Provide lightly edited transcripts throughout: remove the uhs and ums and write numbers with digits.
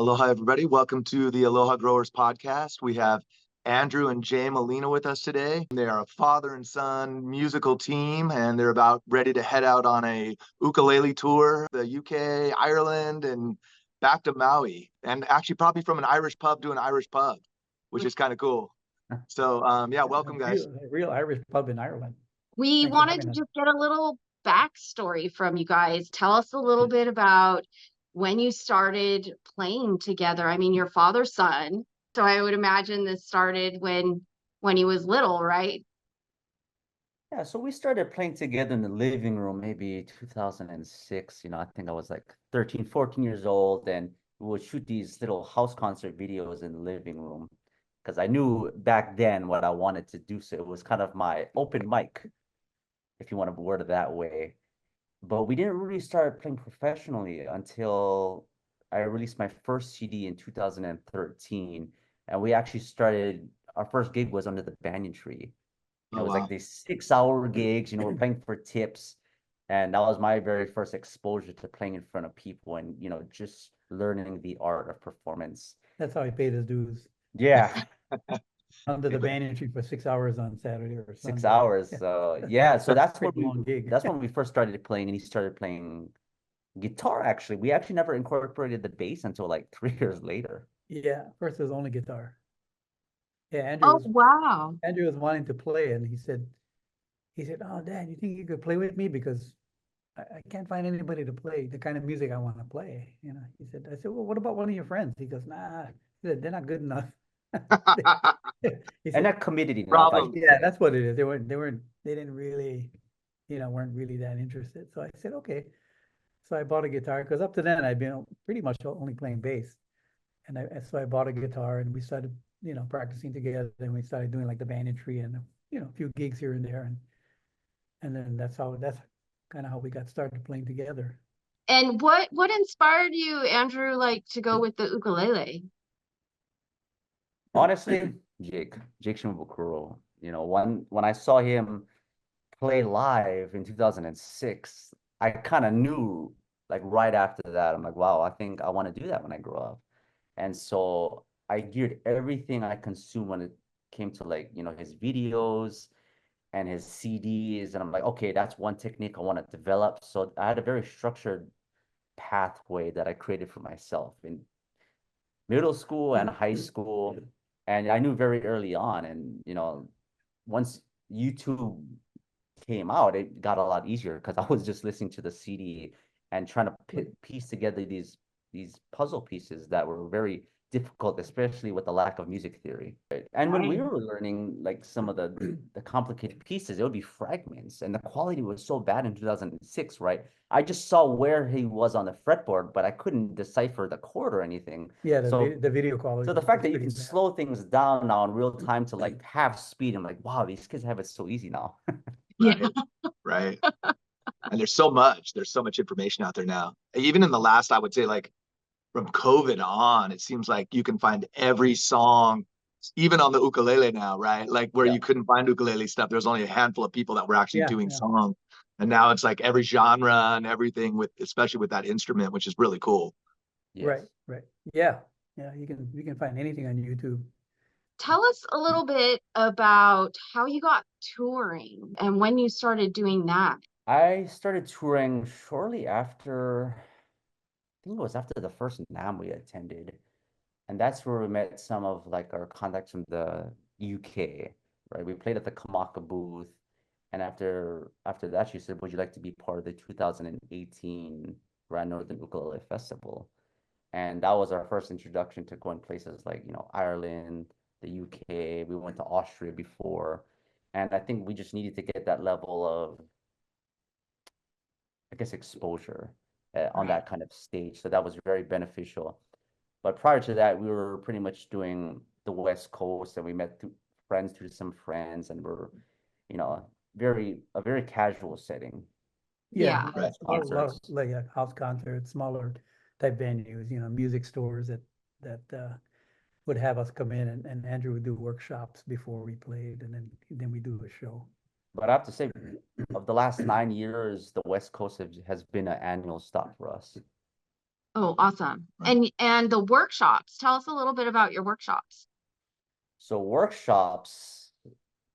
Aloha, everybody. Welcome to the Aloha Growers podcast. We have Andrew and Jay Molina with us today. They are a father and son musical team, and they're about ready to head out on a ukulele tour, the UK, Ireland, and back to Maui. And actually, probably from an Irish pub to an Irish pub, which is kind of cool. So, yeah, welcome, guys. Real Irish pub in Ireland. We Thanks wanted to just get a little backstory from you guys. Tell us a little bit about when you started playing together. I mean, your father's son. So I would imagine this started when he was little, right? Yeah, so we started playing together in the living room maybe 2006. I think I was like 13, 14 years old, and we would shoot these little house concert videos in the living room because I knew back then what I wanted to do. So it was kind of my open mic, if you want to word it that way. But we didn't really start playing professionally until I released my first CD in 2013. And we actually started, our first gig was under the banyan tree. It was like these 6-hour gigs, we're playing for tips. And that was my very first exposure to playing in front of people and, just learning the art of performance. That's how he paid his dues. Yeah. Under the banyan tree for 6 hours on Saturday or Sunday. 6 hours. So yeah, so that's when we first started playing, and he started playing guitar. Actually, we actually never incorporated the bass until like 3 years later. Yeah, first it was only guitar. Yeah, Wow. Andrew was wanting to play, and he said, "Oh, Dad, you think you could play with me? Because I can't find anybody to play the kind of music I want to play." He said, "I said, well, what about one of your friends?" He goes, "Nah," he said, "They're not good enough." And not committed enough. Problem. Yeah, that's what it is. They didn't really, weren't really that interested. So I said, okay. So I bought a guitar because up to then I'd been pretty much only playing bass. And so I bought a guitar and we started, practicing together, and we started doing like the banyan tree and, a few gigs here and there. And then that's kind of how we got started playing together. And what inspired you, Andrew, to go with the ukulele? Honestly, Jake Shimabukuro, when I saw him play live in 2006, I kind of knew, like right after that, I'm like, wow, I think I want to do that when I grow up. And so I geared everything I consumed when it came to his videos and his CDs. And I'm like, okay, that's one technique I want to develop. So I had a very structured pathway that I created for myself in middle school and high school. And I knew very early on, and once YouTube came out, it got a lot easier because I was just listening to the CD and trying to piece together these puzzle pieces that were very difficult, especially with the lack of music theory. And when we were learning some of the complicated pieces, it would be fragments, and the quality was so bad in 2006, right? I just saw where he was on the fretboard, but I couldn't decipher the chord or anything. Yeah, the video quality. So the fact that you can slow things down now in real time to half speed, I'm like, wow, these kids have it so easy now. Yeah. Right. And there's so much information out there now. Even in the last, I would say, from COVID on, it seems like you can find every song, even on the ukulele now, right? Where you couldn't find ukulele stuff, there's only a handful of people that were actually doing songs. And now it's like every genre and everything, especially with that instrument, which is really cool. Yes. Right. Yeah. You can find anything on YouTube. Tell us a little bit about how you got touring and when you started doing that. I started touring shortly after, I think it was after the first NAMM we attended. And that's where we met some of our contacts from the UK, right? We played at the Kamaka booth. And after that, she said, would you like to be part of the 2018 Grand Northern Ukulele Festival? And that was our first introduction to going places like, Ireland, the UK. We went to Austria before. And I think we just needed to get that level of, I guess, exposure on that kind of stage. So that was very beneficial. But prior to that, we were pretty much doing the West Coast, and we met friends through some friends, and we're, a very casual setting. Yeah. House concerts, smaller type venues, music stores that would have us come in, and Andrew would do workshops before we played, and then we do a show. But I have to say, of the last 9 years, the West Coast has been an annual stop for us. Oh, awesome. Right. And the workshops, tell us a little bit about your workshops. So workshops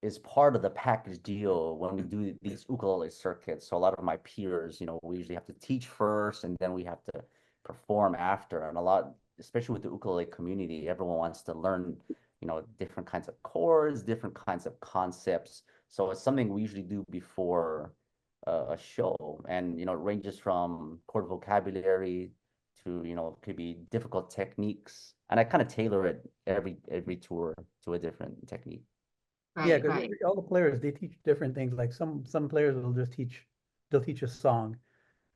is part of the package deal when we do these ukulele circuits. So a lot of my peers, we usually have to teach first and then we have to perform after. And a lot, especially with the ukulele community, everyone wants to learn, different kinds of chords, different kinds of concepts. So it's something we usually do before a show. And, it ranges from chord vocabulary to, it could be difficult techniques. And I kind of tailor it every tour to a different technique. Yeah, Right, because right. all the players, they teach different things. Like some players will just they'll teach a song.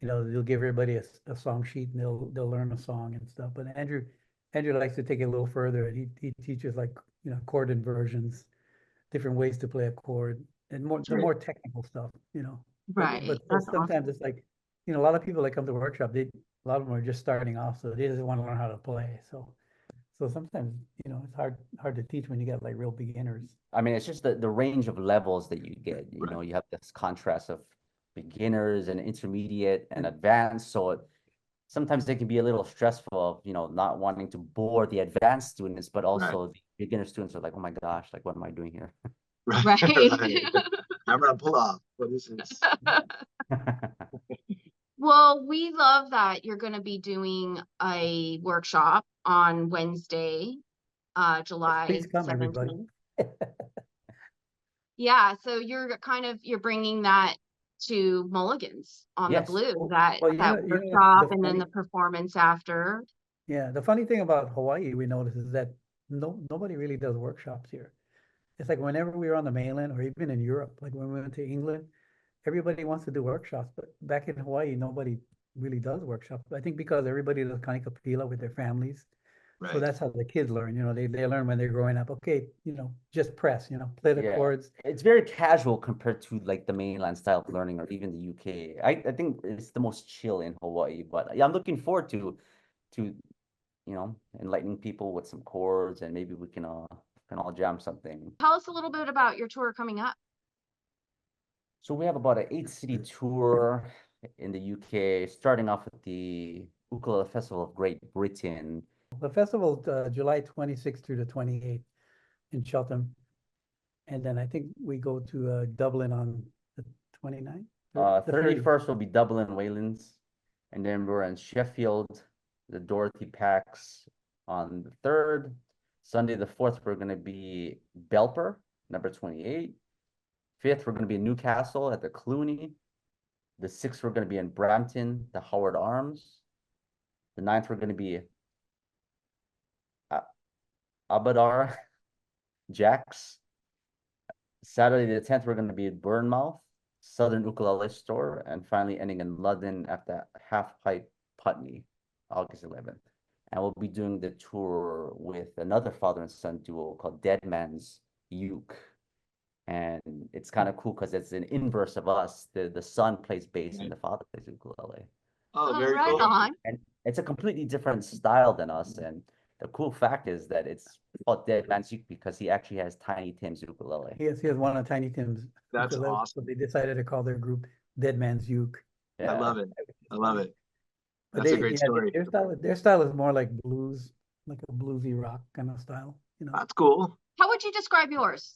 They'll give everybody a song sheet and they'll learn a song and stuff. But Andrew likes to take it a little further. He teaches like, chord inversions, different ways to play a chord, and the Right. more technical stuff, Right. But That's sometimes awesome. it's like, a lot of people that come to workshop, a lot of them are just starting off, so they just want to learn how to play. So sometimes, it's hard to teach when you got like real beginners. I mean, it's just the range of levels that you get. Right. You have this contrast of beginners and intermediate and advanced. So sometimes they can be a little stressful of, not wanting to bore the advanced students, but Right. also the beginner students are like, oh my gosh, like, what am I doing here? Right. Right. Right. Camera pull off. What is this? Well, we love that you're going to be doing a workshop on Wednesday, Yes, July please come, everybody. 17th. Yeah, so you're bringing that to Mulligans on the Yes. Blue, Well, that the workshop and then funny, the performance after. yeah, the funny thing about Hawaii we notice is that nobody really does workshops here. It's like whenever we were on the mainland or even in Europe, like when we went to England, everybody wants to do workshops, but back in Hawaii, nobody really does workshops. I think because everybody does kanikapila with their families. So Right. that's how the kids learn, they learn when they're growing up. Okay, just press, play the Yeah. chords. It's very casual compared to like the mainland style of learning or even the UK. I think it's the most chill in Hawaii, but yeah, I'm looking forward to enlightening people with some chords and maybe we can all jam something. Tell us a little bit about your tour coming up. So we have about an 8-city tour in the UK, starting off with the Ukulele Festival of Great Britain. The festival's July 26th through the 28th in Cheltenham. And then I think we go to Dublin on the 29th. The 30th. 31st will be Dublin Waylands, and then we're in Sheffield, the Dorothy Packs on the 3rd. Sunday the 4th, we're going to be Belper, number 28. 5th, we're going to be in Newcastle at the Clooney. The 6th, we're going to be in Brampton, the Howard Arms. The 9th, we're going to be Abadar Jacks. Saturday the 10th, we're going to be at Bournemouth, Southern Ukulele Store, and finally ending in London at the Half Pipe Putney, August 11th. And we'll be doing the tour with another father and son duo called Dead Man's Uke. And it's kind of cool because it's an inverse of us. The son plays bass and the father plays ukulele. Oh, very Right cool. on. And it's a completely different style than us. And the cool fact is that it's called Dead Man's Uke because he actually has Tiny Tim's ukulele. He has one of Tiny Tim's. That's ukuleles, awesome. So they decided to call their group Dead Man's Uke. I love it. I love it. But That's a great story. their style is more like blues, like a bluesy rock kind of style, That's cool. How would you describe yours?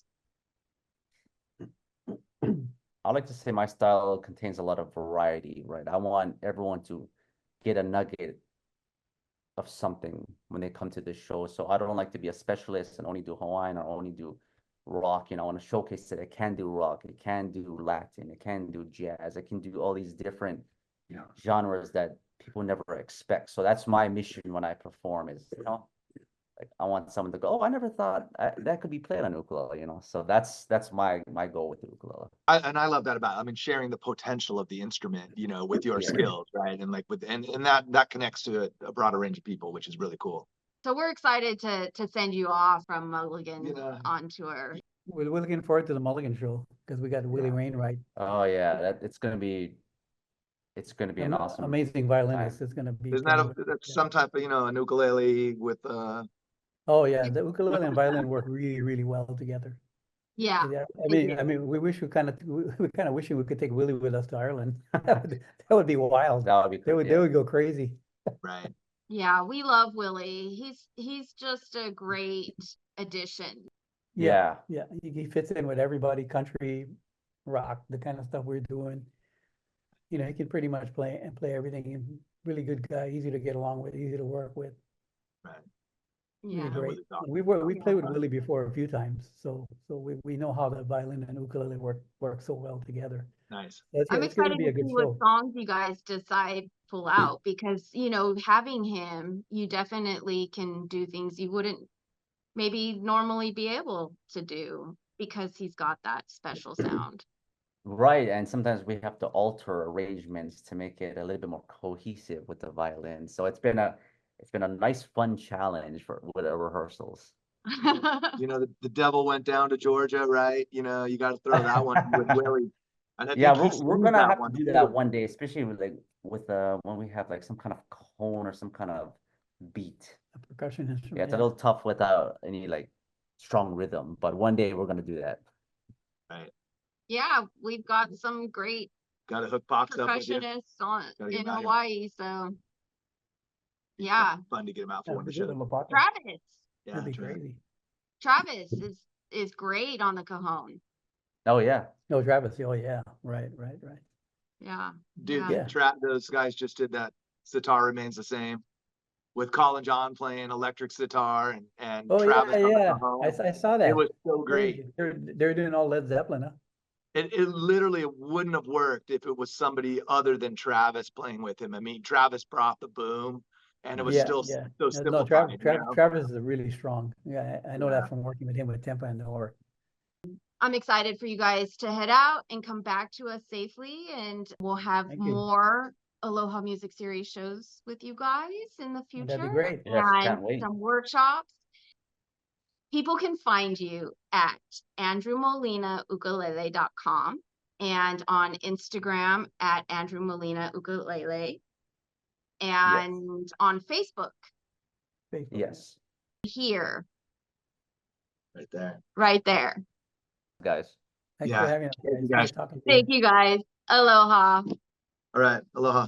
I like to say my style contains a lot of variety, right? I want everyone to get a nugget of something when they come to this show. So I don't like to be a specialist and only do Hawaiian or only do rock. I want to showcase that I can do rock, I can do Latin, I can do jazz, I can do all these different genres that people never expect. So that's my mission when I perform is, like I want someone to go, oh, I never thought that could be played on ukulele, So that's my goal with the ukulele. I love that sharing the potential of the instrument, with your skills, right? And like and that connects to a broader range of people, which is really cool. So we're excited to send you off from Mulligan Yeah. on tour. We're looking forward to the Mulligan show because we got Willie Wainwright. Oh yeah, it's gonna be an awesome, amazing violinist. It's gonna be. Isn't that's some type of an ukulele with Oh yeah, the ukulele and violin work really, really well together. Yeah. Yeah, I mean, we kind of wishing we could take Willie with us to Ireland. That would be wild. that would be cool. They would go crazy. Right. Yeah, we love Willie. He's just a great addition. Yeah, he fits in with everybody, country, rock, the kind of stuff we're doing. You know, he can pretty much play everything. He's a really good guy, easy to get along with, easy to work with. Right. Really Yeah. great. Willie's awesome. We played with Willie before a few times, so we know how the violin and ukulele work so well together. Nice. I'm It's gonna excited be to a good see what show. songs you guys decide pull out because, you know, having him, you definitely can do things you wouldn't maybe normally be able to do because he's got that special sound. Right, and sometimes we have to alter arrangements to make it a little bit more cohesive with the violin. So it's been a nice fun challenge with our rehearsals. You know, the devil went down to Georgia, right? You know, you got to throw that one with Willie. And I Yeah, think he we're sings gonna that have to one do too. that one day, especially with when we have like some kind of cone or some kind of beat. A percussion Yeah, instrument. it's a little tough without any like strong rhythm, but one day we're gonna do that. Right. Yeah, we've got some great Got a hook box up with you. percussionists Gotta get in 'em out here. Hawaii, so yeah. Fun to get him out for That'd the be good show. in La Pata. Travis. Yeah, That'd be Travis. crazy. Travis is great on the cajon. Oh yeah. Oh, Travis. Oh, yeah. Right. Yeah. Dude, Yeah. those guys just did that. Sitar Remains the Same with Colin John playing electric sitar and Oh, Travis on the yeah. cajon. I saw that. It was so great. They're doing all Led Zeppelin, huh? It literally wouldn't have worked if it was somebody other than Travis playing with him. I mean, Travis brought the boom, and it was Yeah, still yeah. so No, simplified. you know? Travis is really strong. Yeah, I know Yeah. that from working with him with Tempa and the Or. I'm excited for you guys to head out and come back to us safely, and we'll have Thank you. more Aloha Music Series shows with you guys in the future. That'd be great. Yes, And can't wait. some workshops. People can find you at andrewmolinaukulele.com and on Instagram at Andrew Molina Ukulele and on Facebook Facebook. Yes, here, Right there. right there. guys. Thanks Yeah. for having us. Thank you, Nice guys. talking to Thank you guys. Aloha. All right. Aloha.